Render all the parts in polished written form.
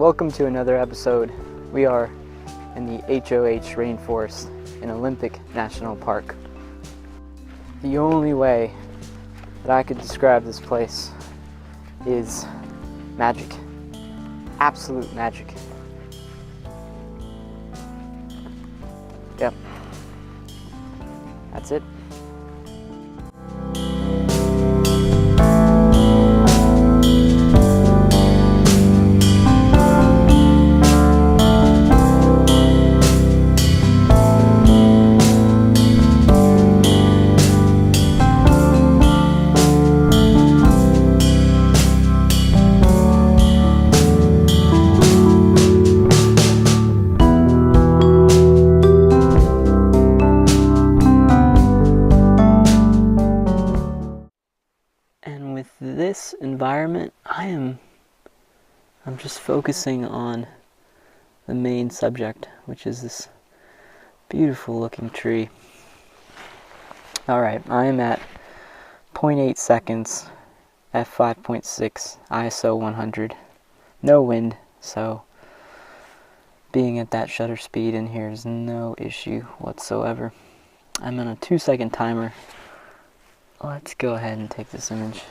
welcome to another episode. We are in the HOH Rainforest in Olympic National Park. The only way that I could describe this place is magic. Absolute magic. Yep. That's it. And with this environment, I'm just focusing on the main subject, which is this beautiful looking tree. Alright, I am at 0.8 seconds, f5.6, ISO 100. No wind, so being at that shutter speed in here is no issue whatsoever. I'm on a 2-second timer. Let's go ahead and take this image.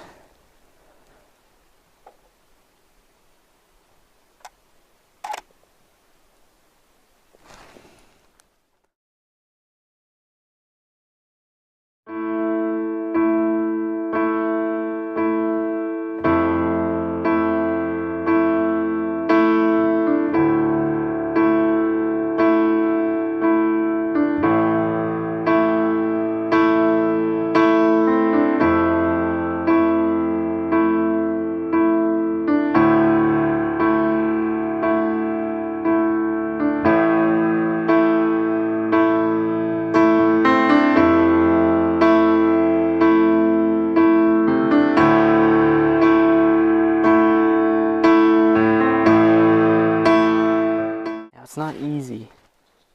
It's not easy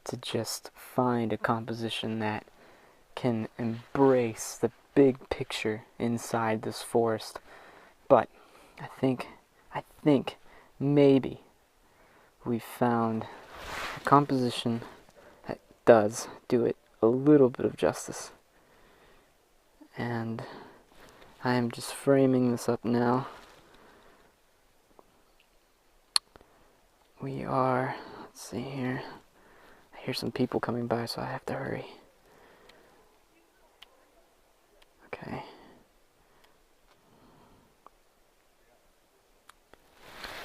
to just find a composition that can embrace the big picture inside this forest, but I think maybe we found a composition that does do it a little bit of justice. And I am just framing this up now. We are, let's see here, I hear some people coming by, so I have to hurry. Okay.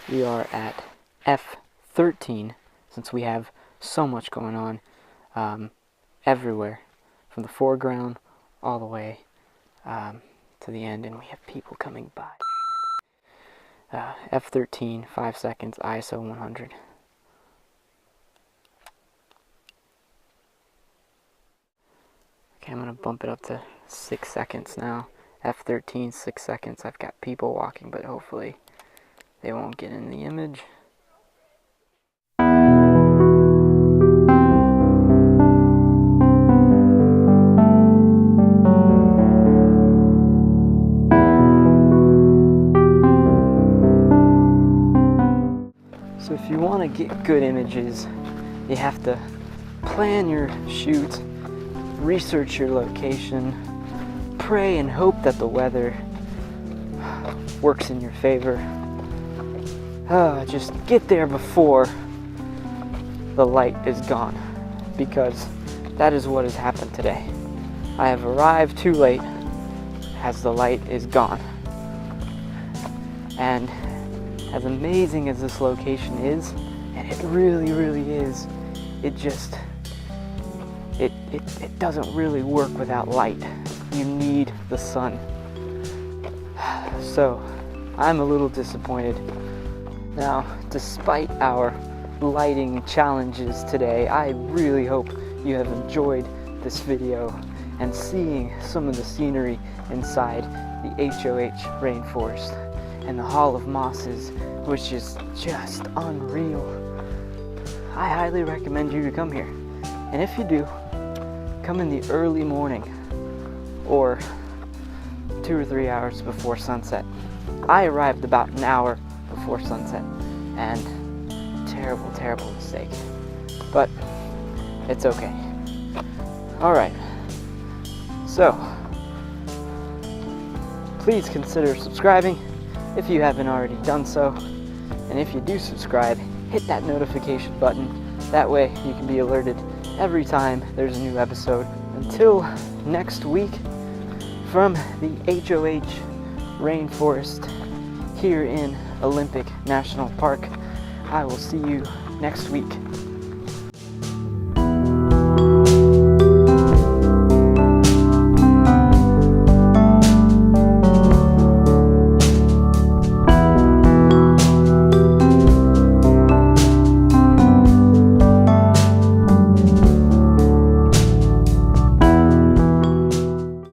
We are at F13, since we have so much going on everywhere, from the foreground all the way to the end, and we have people coming by. F13, 5 seconds, ISO 100. Okay, I'm going to bump it up to 6 seconds now. F13, 6 seconds. I've got people walking, but hopefully they won't get in the image. So if you want to get good images, you have to plan your shoot, research your location, pray and hope that the weather works in your favor. Just get there before the light is gone, because that is what has happened today. I have arrived too late as the light is gone. And as amazing as this location is, and it really, really is, it doesn't really work without light. You need the sun. So, I'm a little disappointed. Now, despite our lighting challenges today, I really hope you have enjoyed this video and seeing some of the scenery inside the HOH Rainforest and the Hall of Mosses, which is just unreal. I highly recommend you to come here. And if you do, come in the early morning or 2 or 3 hours before sunset. I arrived about an hour before sunset, and terrible, terrible mistake. But it's okay. Alright, so please consider subscribing if you haven't already done so. And if you do subscribe, hit that notification button. That way you can be alerted every time there's a new episode. Until next week, from the HOH Rainforest here in Olympic National Park, I will see you next week.